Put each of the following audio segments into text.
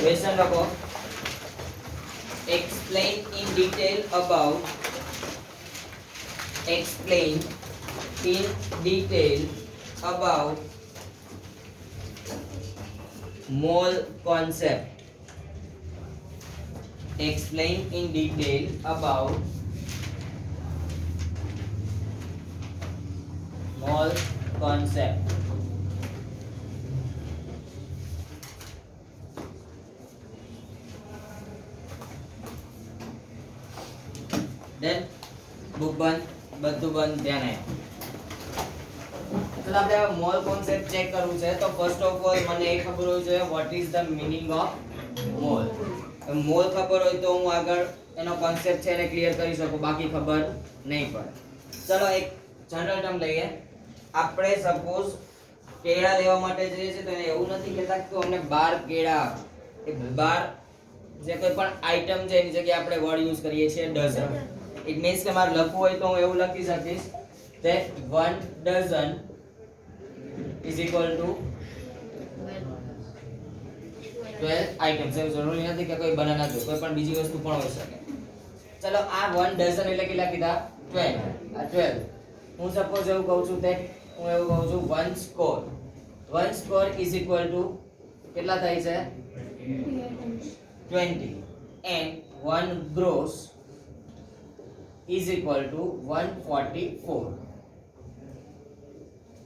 Question रखो explain in detail about mole concept. Explain in detail about mole concept. Then book બંધ, બધું બંધ, ધ્યાન આપ. ચલો આપણે મોલ કોન્સેપ્ટ ચેક કરવું છે. તો ફર્સ્ટ ઓફ ઓલ મને એ ખબર હોવી જોઈએ what is the meaning of mall. Mall ખબર હોય તો હું આગળ એનો કોન્સેપ્ટ છે એને ક્લિયર કરી શકું, બાકી ખબર નહીં પડે. ચલો એક જનરલ ટર્મ લઈએ. આપણે સપોઝ કેળા લેવા માટે જઈએ છીએ તો એને એવું નથી કહેતા કે અમને 12 કેળા આપ. એ 12 જે કોઈ પણ આઈટમ છે એની જગ્યાએ આપણે વર્ડ યુઝ કરીએ છીએ ડઝન. ઇટ મીન્સ કે મારે લખવું હોય તો હું એવું લખી શકીશ that 1 dozen is equal to 12 items. એવું જરૂરી નથી કે કોઈ બનાના જો, કોઈ પણ બીજી વસ્તુ પણ હોઈ શકે. ચલો આ 1 dozen એટલે કેટલા કીધા? 12. આ 12 હું સપોઝ એવું કહું છું that હું એવું કહું છું 1 score. 1 score is equal to કેટલા થાય છે? 20. and 1 gross is equal to 144.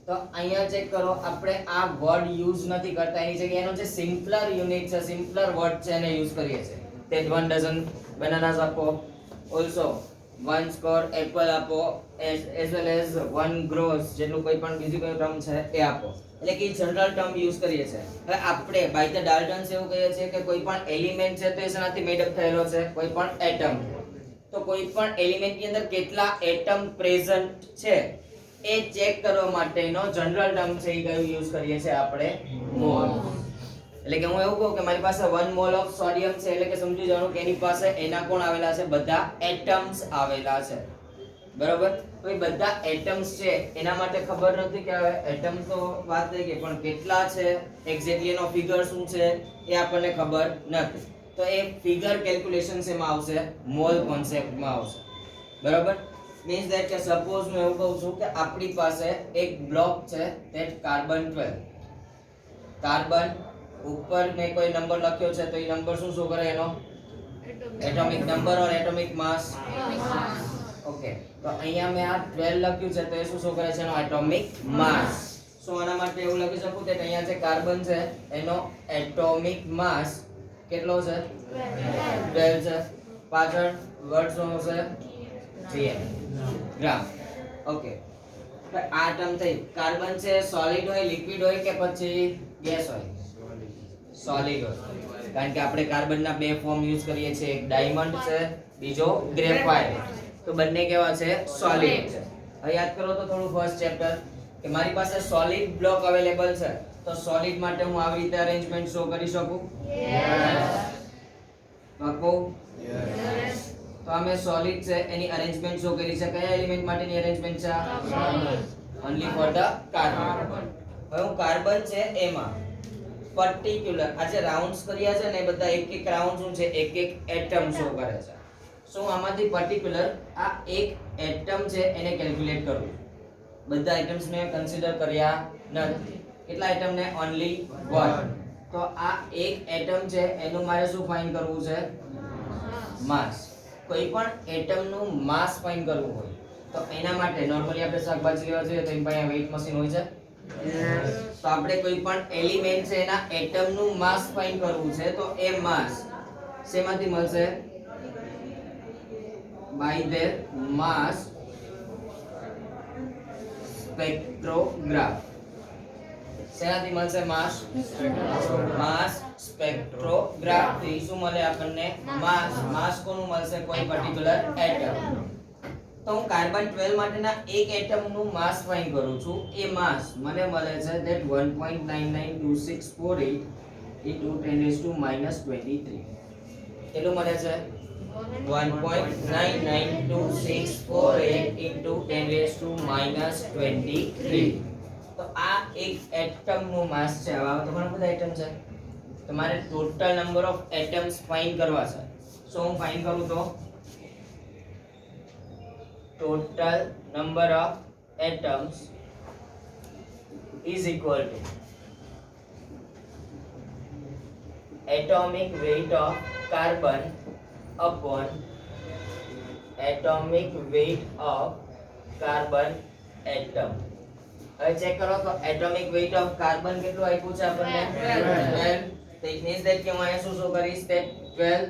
તો અહીંયા ચેક કરો, આપણે આ વર્ડ યુઝ નથી કરતા, એની જગ્યાએ એનો જે સિમ્પલર યુનિટ છે, સિમ્પલર વર્ડ છે એને યુઝ કરીએ છીએ. that 1 dozen bananas આપો, also 1 score apple આપો, as well as 1 gross જેટલું કોઈ પણ બીજી કોઈ ટર્મ છે એ આપો. એટલે કે જનરલ ટર્મ યુઝ કરીએ છીએ. હવે આપણે બાય ધ ડાલ્ટન્સ એવું કહીએ છીએ કે કોઈ પણ એલિમેન્ટ છે તો એ શેનાથી મેડ અપ થયેલો છે? કોઈ પણ એટમ. તો કોઈ પણ એલિમેન્ટ ની અંદર કેટલા એટમ પ્રેઝન્ટ છે એ ચેક કરવા માટેનો જનરલ ટર્મ છે એ કયું યુઝ કરીએ છીએ આપણે? મોલ. એટલે કે હું એવું કહું કે મારી પાસે 1 મોલ ઓફ સોડિયમ છે એટલે કે સમજી જવાનું કે એની પાસે એના કોણ આવેલા છે? બધા એટમ્સ આવેલા છે. બરોબર? તો એ બધા એટમ્સ છે એના માટે ખબર નથી કે હવે એટમ તો વાત થઈ ગઈ, પણ કેટલા છે એક્ઝેક્ટલી એનો ફિગર શું છે એ આપણને ખબર નથી. તો એ ફિગર કેલ્ક્યુલેશન એમાં આવશે, મોલ કોન્સેપ્ટમાં આવશે. બરાબર? મીન્સ ધેટ કે સપોઝ હું એવું કહું છું કે આપણી પાસે એક બ્લોક છે ધેટ કાર્બન 12. કાર્બન ઉપર મેં કોઈ નંબર લખ્યો છે તો એ નંબર શું શો કરે? એનો એટોમિક નંબર ઓર એટોમિક માસ. ઓકે, તો અહીંયા મેં આ 12 લખ્યું છે તો એ શું શો કરે છે? એનો એટોમિક માસ. સો આના માટે એવું લખી શકું કે અહીંયા જે કાર્બન છે એનો એટોમિક માસ કેટલો છે? 12 છે. પાછળ વર્ડ શું હશે? GM, ગ્રામ. ઓકે, તો આ ટર્મ થઈ. કાર્બન છે સોલિડ હોય, લિક્વિડ હોય કે પછી ગેસ હોય? સોલિડ હોય, કારણ કે આપણે કાર્બનના બે ફોર્મ યુઝ કરીએ છીએ, એક ડાયમંડ છે, બીજો ગ્રેફાઇટ. તો બંને કેવા છે? સોલિડ છે. હવે યાદ કરો તો થોડું ફર્સ્ટ ચેપ્ટર કે મારી પાસે સોલિડ બ્લોક અવેલેબલ છે તો સોલિડ માટે હું આવી રીતે અરેન્જમેન્ટ શો કરી શકું? પાકો? તો અમે સોલિડ છે એની અરેન્જમેન્ટ શો કરી છે. કયા એલિમેન્ટ માટેની અરેન્જમેન્ટ છે? Only for the carbon. હવે હું કાર્બન છે એમાં પર્ટિક્યુલર આ જે રાઉન્ડ્સ કર્યા છે ને એ બધા એક એક રાઉન્ડ શું છે? એક એક એટમ શો કરે છે. સો આમાંથી પર્ટિક્યુલર આ એક એટમ છે એને કેલ્ક્યુલેટ કરું. બધા આઇટમ્સ મેં કન્સિડર કર્યા નથી. કેટલા આઇટમ ને? ઓન્લી 1. તો આ એક એટમ છે એનું મારે શું ફાઇન્ડ કરવું છે? માસ. કોઈ પણ એટમ નું માસ ફાઇન્ડ કરવું હોય તો એના માટે નોર્મલી આપણે શાકભાજી લેવા જઈએ તો એની પાસે વેઇટ મશીન હોય છે. તો આપણે કોઈ પણ એલિમેન્ટ છે એના એટમ નું માસ ફાઇન્ડ કરવું છે તો એ માસ શેમાંથી મળશે? By their mass spectrograph. શેનાથી મળશે? માસ સ્પેક્ટ્રોગ્રાફ થી શું મળે આપણને? માસ. માસ કોનું મળશે? કોઈ પર્ટિક્યુલર એટમ. તો હું કાર્બન 12 માટેના એક એટમ નું માસ ફાઇન્ડ કરું છું. એ માસ મને મળે છે that 1.992648 into 10⁻⁻23. કેટલું મળે છે? 1.992648 into 10⁻⁻23. તો આ એક એટમ નું માસ છે. હવે તો ઘણા બધા એટમ છે તમારે total number of atoms find કરવા છે. સો હું ફાઇન્ડ કરું તો total number of atoms is equal to atomic weight of carbon upon atomic weight of carbon atom. હવે ચેક કરો તો એટોમિક વેઇટ ઓફ કાર્બન કેટલું આપ્યું છે આપણને 12. તો ઇટ મીન્સ ધેટ કે હું અહીંયા શું કરીશ that 12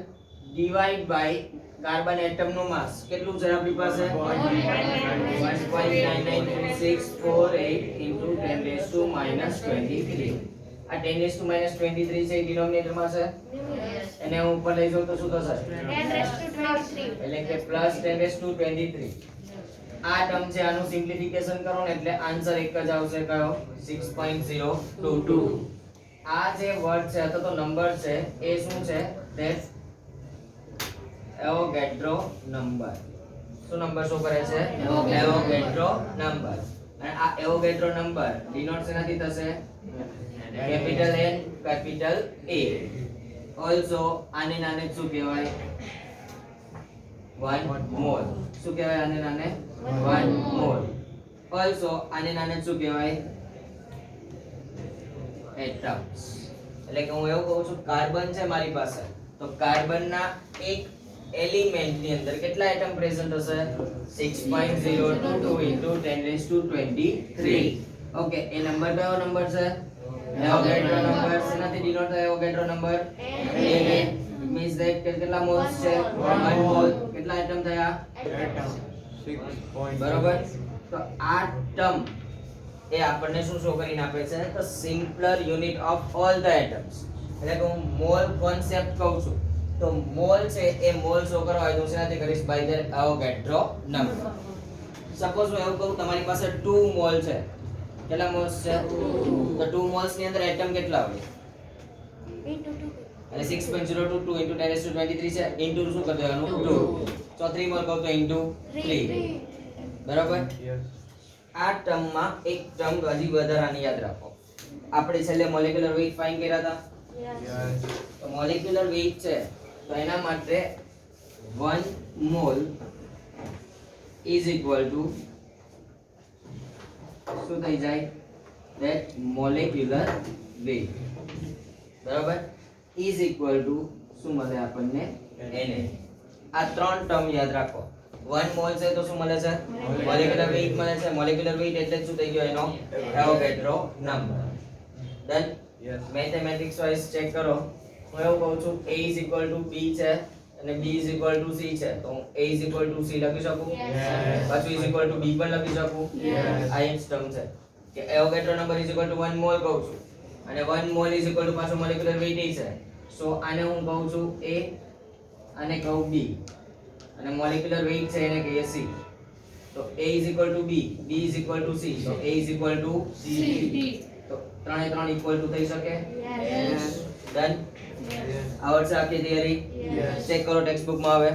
divide by carbon atom નું માસ કેટલું છે આપણી પાસે 1.99368 into 10 raised to minus 23. આ 10 raised to minus 23 છે ડિનોમિનેટર માં છે એને હું ઉપર લઈ જાઉં તો શું થશે 10 raised to 23. એટલે કે પ્લસ 10 raised to 23. આ ટર્મ છે આનું સિમ્પ્લિફિકેશન કરો ને એટલે આન્સર એક જ આવશે કયો 6.022. આ જે વર્ડ છે અથવા તો નંબર છે એ શું છે ધેટ એવોગેડ્રો નંબર. શું નંબર શો કરે છે એવોગેડ્રો નંબર. અને આ એવોગેડ્રો નંબર ડિનોટ શેનાથી થશે capital N capital A. Also આને નાને શું કહેવાય 1 મોલ. શું કહેવાય આને નાને 1 મોલ. ઓલસો આને નાને શું કહેવાય એટમ્સ. એટલે કે હું એવું કહું છું કાર્બન છે મારી પાસે તો કાર્બન ના એક એલિમેન્ટ ની અંદર કેટલા એટમ પ્રેઝન્ટ હશે 6.022 into 10 raised to 23. Okay A number કયો નંબર છે એવોગેડ્રો નંબર. શેનાથી ડિનોટ થાય Avogadro number A means that કેટલા મોલ્સ છે 1 મોલ. કેટલા એટમ થયા બરોબર. તો આ ટર્મ એ આપણને શું શો કરીને આપે છે તો simpler unit of all the atoms. એટલે કે હું મોલ કોન્સેપ્ટ કહું છું તો મોલ છે એ મોલ શો કરવા હોય તો શેનાથી કરીશ by the Avogadro number. Suppose હું એવું કહું તમારી પાસે 2 મોલ છે. કેટલા મોલ્સ છે તો 2 મોલ્સ ની અંદર એટમ કેટલા હોય Into 2. અને 6.022 into 10 raised to 23 છે ઇન્ટુ શું કરી દેવાનું 2. તો 3 મોલ કહું તો ઇન્ટુ 3. બરાબર. આ ટર્મમાં એક ટર્મ હજી વધારાની યાદ રાખો. આપણે છેલ્લે મોલેક્યુલર વેઇટ ફાઇન્ડ કર્યા હતા. તો મોલેક્યુલર વેઇટ છે તો એના માટે 1 મોલ is equal to શું થઈ જાય that molecular weight બરાબર is equal to શું મળે આપણને Na. આ ત્રણ ટર્મ યાદ રાખો. 1 મોલ છે તો શું મળે છે મોલેક્યુલર વેઇટ મળે છે. મોલેક્યુલર વેઇટ એટલે શું થઈ ગયો એનો Avogadro number. Done. Mathematics wise check કરો. હું એવું કહું છું a is equal to b છે અને b is equal to c છે તો હું a is equal to c લખી શકું પાછું is equal to b પણ લખી શકું. આ એક ટર્મ છે કે Avogadro number is equal to 1 mall કહું છું અને 1 મોલ is equal to પાછું મોલેક્યુલર વેઇટ છે. સો આને હું કહું છું a આને કહું b અને મોલેક્યુલર વેઇટ છે એને કહીએ c. તો a is equal to b b is equal to c તો a is equal to c. તો ત્રણે ત્રણ ઇક્વલ ટુ થઈ શકે. Yes. ડન. આવડશે આખી થિયરી ચેક કરો ટેક્સ્ટ બુક માં આવે.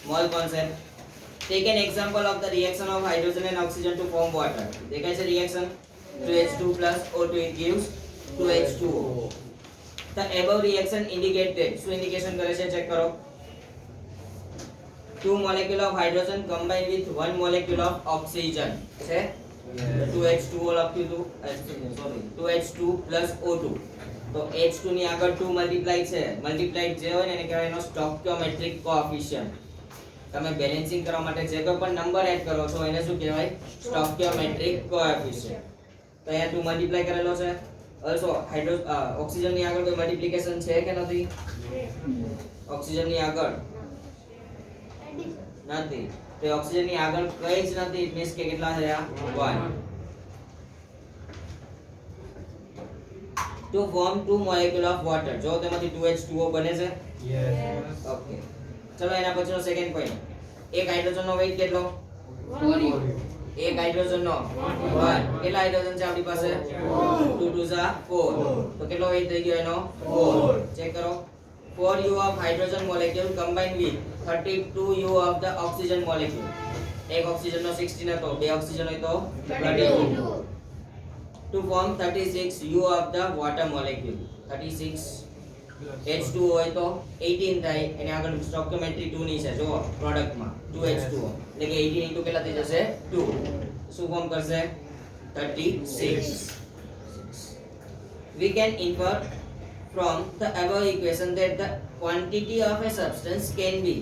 mole concept. Take an example of the reaction of hydrogen and oxygen to form water. દેખાય છે reaction 2H2 plus O2 it gives 2H2O. The above reaction indicated શું indication કરે છે check કરો. 2 molecule of hydrogen combined with 1 molecule of oxygen છે 2H2O લખ્યું હતું sorry 2H2 plus O2. તો H2 ની આગળ 2 મલ્ટીપ્લાય છે. મલ્ટીપ્લાય જે હોય ને એને કહેવાય એનો સ્ટોઇકિયોમેટ્રિક કોએફિશિયન્ટ. તમે બેલેન્સિંગ કરવા માટે જે કોઈ પણ નંબર એડ કરો છો એને શું કહેવાય સ્ટોઇકિયોમેટ્રિક કોએફિશિયન્ટ. તો અહીંયા 2 મલ્ટીપ્લાય કરેલો છે. ઓલસો ઓક્સિજન ની આગળ કોઈ મલ્ટીપ્લિકેશન છે કે નથી ઓક્સિજન ની આગળ નથી. તો ઓક્સિજન ની આગળ કઈ જ નથી. ઇટ મીન્સ કે કેટલા થયા 1. To form 2 molecule of water જો તેમાંથી 2H2O બને છે. ઓકે ચલો એના પછીનો સેકન્ડ પોઈન્ટ. એક હાઇડ્રોજન નો વેઇટ કેટલો એક હાઇડ્રોજન નો 1. કેટલા હાઇડ્રોજન છે આપણી પાસે 2 2 4. તો કેટલો વેઇટ થઈ ગયો એનો 4. ચેક કરો 4u of hydrogen molecule combined with 32u of the oxygen molecule. એક ઓક્સિજન નો 16 હતો, બે ઓક્સિજન હોય તો 32 to form 36u of the water molecule. 36 H2O હોય તો 18 થાય, એને આગળ સ્ટોઇકિયોમેટ્રી 2 ની છે જો પ્રોડક્ટ માં 2H2O એટલે કે 18 ઇન્ટુ કેટલા થઈ જશે 2, શું ફોર્મ કરશે 36. We can infer from the above equation that the quantity of a substance can be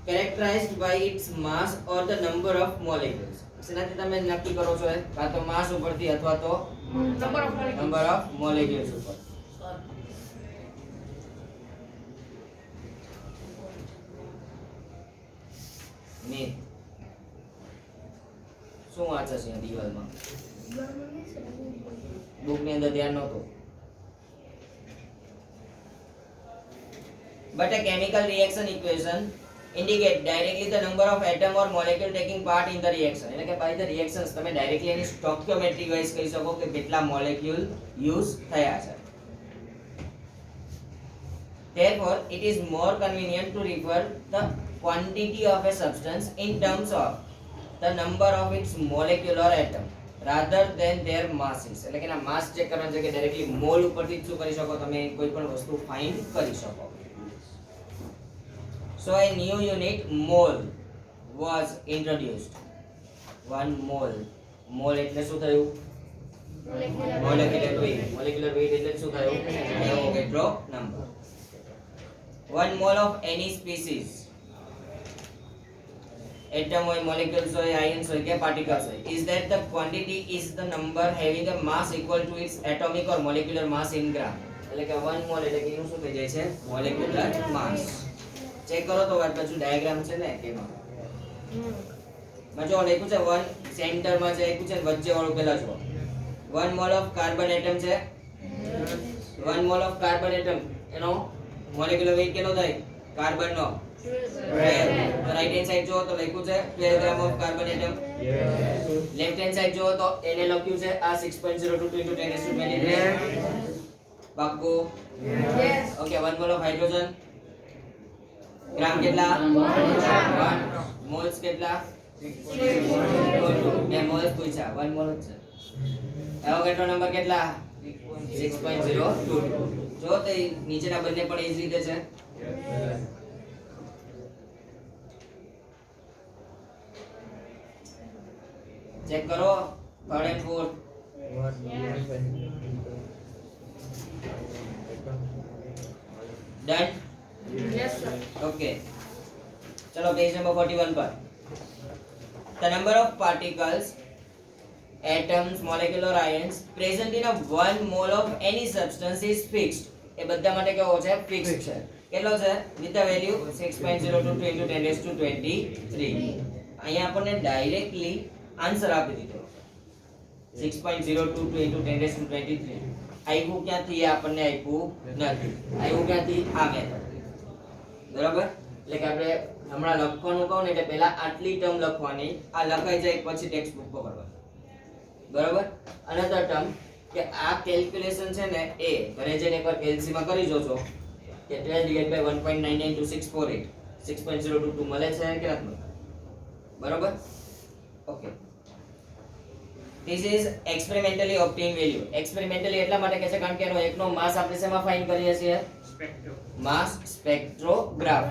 characterized by its mass or the number of molecules. સેનાથી તમે નક્કી કરો છો કાં તો માસ ઉપરથી અથવા તો નંબર ઓફ મોલેક્યુલ્સ ઉપર. મી શું વાંચે છે દિવાલમાં? બુક ની અંદર ધ્યાન નહોતું. But a chemical reaction equation indicate directly the number of atom or molecule taking part in the reaction. એટલે કે by the reactions તમે directly એની stoichiometry wise કહી શકો કે કેટલા molecule use થયા છે. Therefore, it is more convenient to refer the quantity of a substance in terms of the number of its molecule or atom rather than their masses. એટલે કે ના માસ check કરવાનો છે કે ડાયરેક્ટલી મોલ ઉપરથી જ શું કરી શકો તમે કોઈ પણ વસ્તુ ફાઇન્ડ કરી શકો. So a new unit mole was introduced. 1 mole. Mole એટલે શું થયું? Molecular weight. Molecular weight એટલે શું થયું? Avogadro number. 1 mole of any species. Atom or molecules or ions or particles is that the quantity is the number having a mass equal to its atomic or molecular mass in gram. એટલે કે 1 mole એટલે કે એનું શું થઈ જાય છે? Molecular mass. Check કરો તો વાત પાછું ડાયાગ્રામ છે ને એમાં જો લખ્યું છે 1 સેન્ટર માં છે લખ્યું છે વચ્ચે વાળું પહેલા જો 1 મોલ ઓફ કાર્બન એટમ છે 1 મોલ ઓફ કાર્બન એટમ એનો મોલેક્યુલર વેઇટ કેટલો થાય કાર્બન નો 12. રાઈટ હેન્ડ સાઈડ જો તો લખ્યું છે 12 gram of carbon atom. Left hand side જો તો એને લખ્યું છે આ 6.02 * 10^23 પાક્કું yes. Okay 1 mole of hydrogen gram કેટલા 1 મોલ્સ કેટલા 6.02 બે મોલ્સ પૂછ્યા 1 મોલ છે. એવોગાડ્રો નંબર કેટલા 6.02 જો તે નીચેના બંને પણ એ જ રીતે છે. ચેક કરો 3rd and 4th done. Yes, sir. Okay. चलो पेज नंबर 41 पर. The number of particles, atoms, molecule or ions present in a 1 mole of any substance is fixed. એ બધા માટે કેવો છે ફિક્સ્ડ છે. કેટલો છે with the value 6.022 * 10^23. અહીંયા આપણને ડાયરેક્ટલી આન્સર આપી દીધો 6.022 * 10^23. આવ્યું ક્યાંથી આપણને આપ્યું નથી, આવ્યું ક્યાંથી આ મેથડ. બરાબર એટલે કે આપણે હમણાં લખવાનું કહું ને એટલે પહેલા આટલી ટર્મ લખવાની, આ લખાઈ જાય પછી ટેક્સ્ટ બુક પકડવાનું. બરાબર. અનધર ટર્મ કે આ કેલ્ક્યુલેશન છે ને એ ઘરે જઈને એકવાર કેલ્સી માં કરી જોજો કે 12 / 1.99268 6.022 મળે છે કે નથી મળે. બરાબર. Okay. This is experimentally obtained value. Experimentally એટલા માટે કહે છે કારણ કે એનો એકનો માસ આપણે શેમાં ફાઇન્ડ કરીએ છીએ? માસ સ્પેક્ટ્રોગ્રાફ.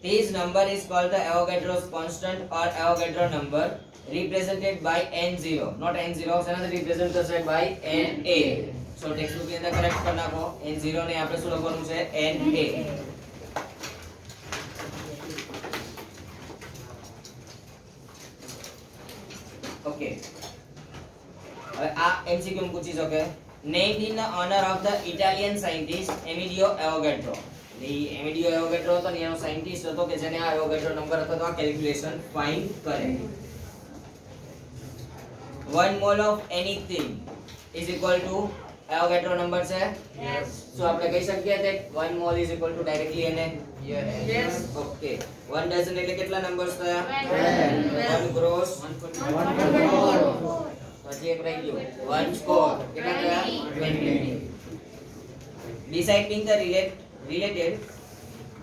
This number is called the Avogadro's constant or Avogadro number represented by N0, not N0, another represented by Na. So textbook ની અંદર કરેક્ટ કરી નાખો. N0 ને આપણે શું લખવાનું છે? Na. ઓકે. હવે આ MCQ પૂછી શકે. Named in the honor of the Italian scientist Emilio Avogadro. Emilio Avogadro હતો ને એનો સાયન્ટિસ્ટ હતો કે જેને આ એવોગાડ્રો નંબર હતો તો આ કેલ્ક્યુલેશન ફાઇન્ડ કરે. 1 mole of anything is equal to Avogadro number છે. Yes. શું આપણે કહી શકીએ કે 1 mole is equal to directly એને? Yes. ઓકે. 1 ડઝન એટલે કેટલા નંબર્સ થયા? 1 ગ્રોસ 144. પછી એક રહી ગયો 1 સ્કોર કેટલા થયા? 20. Beside being the related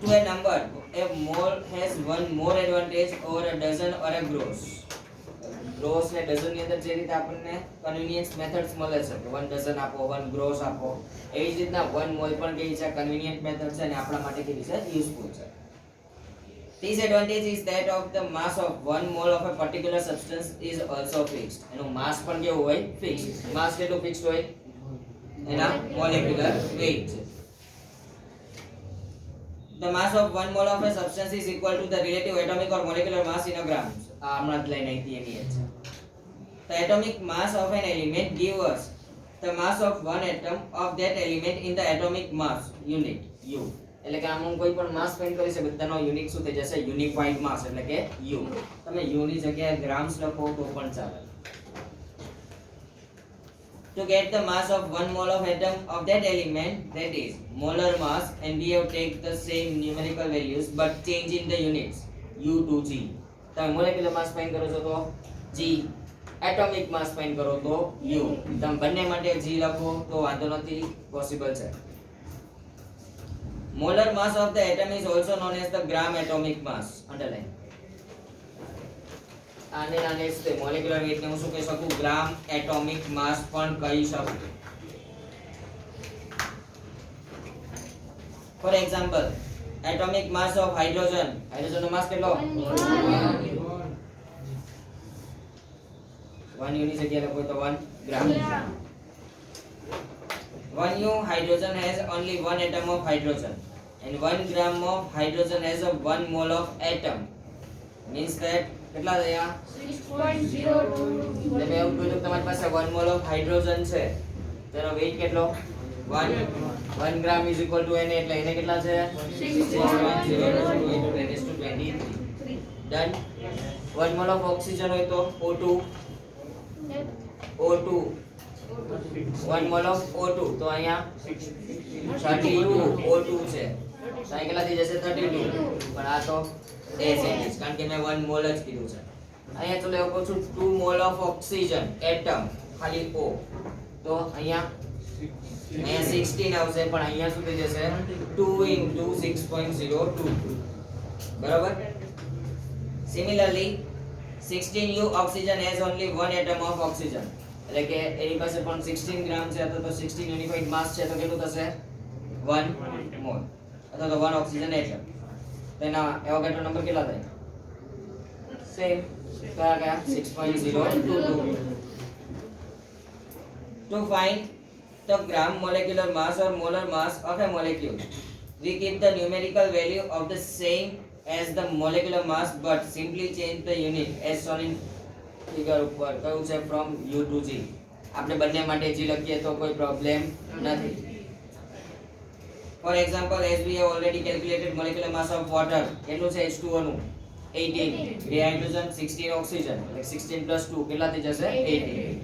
to a number, a mole has one more advantage over a dozen or a gross. Gross ને ડઝન ની અંદર જે રીતે આપણને કન્વીનિયન્સ મેથડ્સ મળે છે કે 1 ડઝન આપો 1 ગ્રોસ આપો, એવી જ રીતના 1 મોલ પણ કેવી છે કન્વીનિયન્ટ મેથડ છે અને આપણા માટે કેવી છે યુઝફુલ છે. This advantage is that of the mass of 1 mole of a particular substance is also fixed. એનું માસ પણ કેવું હોય ફિક્સ્ડ. માસ કેટલું ફિક્સ્ડ હોય એના molecular weight. The mass of 1 mole of a substance is equal to the relative atomic or molecular mass in a grams. આ હમણાં જ લઈને આવી એની છે. The atomic mass of an element gives us the mass of one atom of that element in the atomic mass unit U. એટલે કે આમાં કોઈ પણ માસ ફાઇન્ડ કરી છે બધાનો યુનિટ શું થઈ જશે યુનિફાઈડ માસ એટલે કે U. તમે U ની જગ્યાએ ગ્રામ્સ લખો તો પણ ચાલે. To get the mass of one mole of atom of that element, that is molar mass, and we have take the same numerical values but change in the units U to G. તમે molecular માસ find કરો છો તો G, atomic માસ find કરો તો U. તમે બંને માટે G લખો તો વાંધો નથી, પોસિબલ છે. Molar mass of the atom is also known as the gram atomic mass. Underline. આને મોલેક્યુલર વેઇટ ને હું શું કહી શકું ગ્રામ એટોમિક માસ પણ કહી શકું. For example atomic mass of hydrogen નો માસ કેટલો 1 યુનિટ જગ્યાએ લખો તો 1 ગ્રામ. 1 u hydrogen has only one atom of hydrogen and 1 gram of hydrogen has a 1 mole of atom. Means that કેટલા થયા 6.02. તમે એવું કહ્યું તમારી પાસે 1 મોલ ઓફ હાઇડ્રોજન છે તેનો વેઇટ કેટલો 1 ગ્રામ ઇઝ ઇક્વલ ટુ Na એટલે એને કેટલા છે 6.02 ડન. 1 મોલ ઓફ ઓક્સિજન હોય તો O2 1 મોલ ઓફ O2 તો અહીંયા 32 O2 છે તો અહીં કેટલા થઈ જશે 32 પણ આ તો કારણ કે મેં 1 મોલ જ કીધું છે. અહીંયા ચલો એવું કહું છું 2 મોલ ઓફ ઓક્સિજન એટમ ખાલી O તો અહીંયા 16 આવશે પણ અહીંયા શું થઈ જશે 2 into 6.022 બરાબર. Similarly 16U oxygen has only one atom of oxygen એટલે કે એની પાસે પણ 16 ગ્રામ છે અથવા તો 16 યુનિફાઈડ માસ છે તો કેટલું થશે 1 મોલ અથવા તો 1 ઓક્સિજન એટમ. તેના એવોગાડ્રો નંબર કેટલા થાય સેમ કયા 6.022. To find the gram molecular mass or molar mass of a molecule we keep the numerical value of the same as the molecular mass but simply change the unit as shown in figure ઉપર કયું છે from U to G. આપણે બંને માટે G લખીએ તો કોઈ problem નથી. For example, as we have already calculated molecular mass of water, કેટલું છે H2O નું 18, 3 hydrogen 16 oxygen like 16 plus 2 કેટલા થઈ જશે 18.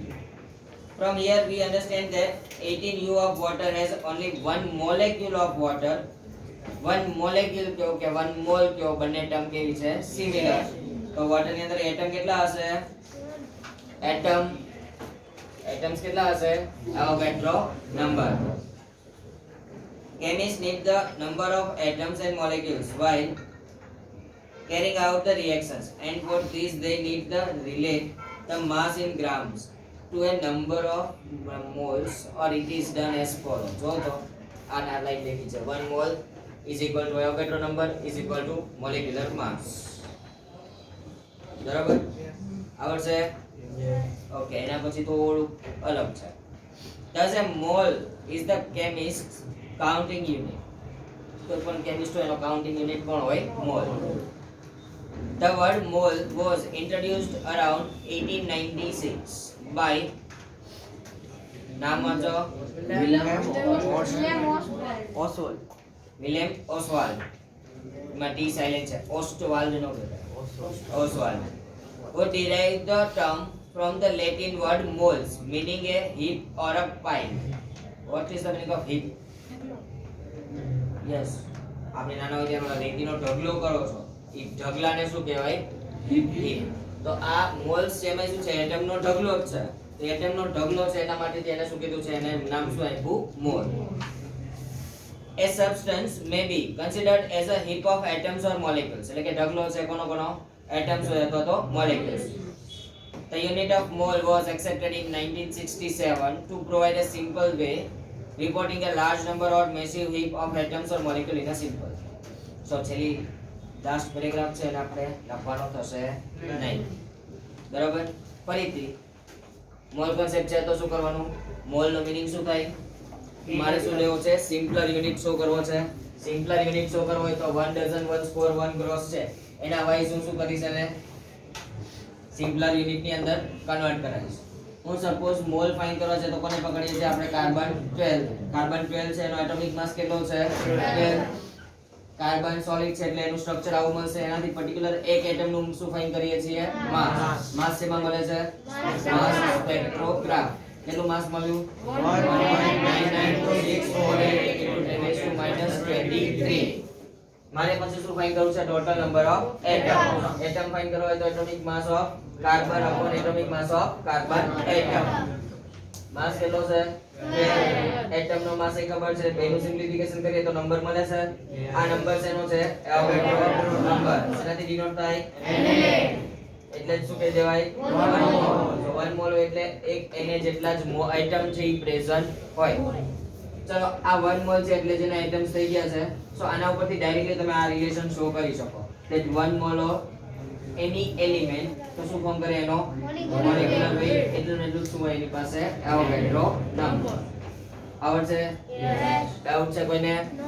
From here we understand that 18U of water has only one molecule of water. One molecule કયો કે one mole કયો બંને ટર્મ કેવી છે સિમિલર. તો વોટર ની અંદર એટમ કેટલા હશે એટમ્સ કેટલા હશે Avogadro number. Chemists need the number of atoms and molecules while carrying out the reactions, and for this they need the relate the mass in grams to a number of moles, or it is done as follows. જો તો આના line લેખી છે 1 mole is equal to Avogadro number is equal to molecular mass. બરાબર આવડશે okay. એના પછી થોડું અલગ છે. Thus a mole is the chemist's counting unit. કોઈ પણ કેમિસ્ટ એનો કાઉન્ટિંગ યુનિટ કોણ હોય mall. The word mole was introduced around 1896 by નામ વાંચો વિલિયમ ઓસ્વાલ્ડ. માં ટી સાઇલેન્ટ છે ઓસ્ટવાલ્ડ નો કહેવાય ઓસ્વાલ્ડ. Who derived the term from the Latin word moles meaning a heap or a pile. What is the meaning of heap? Yes, આપણે નાના હોય ત્યારે રેતીનો ઢગલો કરો છો એ ઢગલાને શું કહેવાય હીપ. તો આ મોલ્સ છે એમાં શું છે એટમનો ઢગલો જ છે. તો એટમનો ઢગલો છે એના માટે એને શું કીધું છે એને નામ શું આપ્યું mall. A substance may be considered as a heap of atoms or molecules. એટલે કે ઢગલો છે કોનો atoms હોય અથવા તો molecules. The unit of mole was accepted in 1967 to provide a simple way reporting a large number or massive heap of atoms or molecule in a simple. So છેલ્લી last paragraph છે એને આપણે લખવાનો થશે નહીં. બરાબર? ફરીથી મોલ કોન્સેપ્ટ છે તો શું કરવાનું? મોલ નો મીનિંગ શું થાય? મારે શું લેવો છે? સિમ્પલર યુનિટ શો કરવો છે. સિમ્પલર યુનિટ શો કરવો હોય તો 1 ડઝન 1 સ્કોર 1 ગ્રોસ છે એના વાઇઝ હું શું કરીશ એને સિમ્પલર યુનિટ ની અંદર કન્વર્ટ કરાવીશ. હું સપોઝ મોલ ફાઇન્ડ કરવા છે તો કોને પકડીએ છીએ આપણે? કાર્બન 12. કાર્બન 12 છે એનો એટોમિક માસ કેટલો છે? 12. કાર્બન સોલિડ છે એટલે એનું સ્ટ્રક્ચર આવું મળશે. એનાથી પર્ટિક્યુલર એક એટમ નું શું ફાઇન્ડ કરીએ છીએ? માસ. માસ શેમાં મળે છે? માસ સ્પેક્ટ્રોગ્રાફ. કેટલું માસ મળ્યું? 1.99648 મારે પછી શું ફાઇન્ડ કરવું છે? Total number of atom. Atom find કરવો હોય તો atomic mass of carbon upon atomic mass of carbon atom. Mass કેટલો છે? એટમ નો માસ એ ખબર છે. બેનું સિમ્પ્લિફિકેશન કરીએ તો નંબર મળે છે. આ નંબર શેનો છે? Avogadro number. એનાથી ડિનોટ થાય Na. એટલે શું કહી દેવાય? 1 મોલ. તો 1 મોલ એટલે એક Na જેટલા જ આઇટમ છે ઈ પ્રેઝન્ટ હોય. ચલો આ 1 મોલ છે એટલે જેના આઇટમ્સ થઈ ગયા છે. સો આના ઉપરથી ડાયરેક્ટલી તમે આ રિલેશન શો કરી શકો. that 1 mole of any element તો શું ફોર્મ કરે એનો મોલેક્યુલર વેઇટ એટલું ને એટલું શું હોય એની પાસે એવોગાડ્રો નંબર. આવડશે? Yes. ડાઉટ છે કોઈને? No.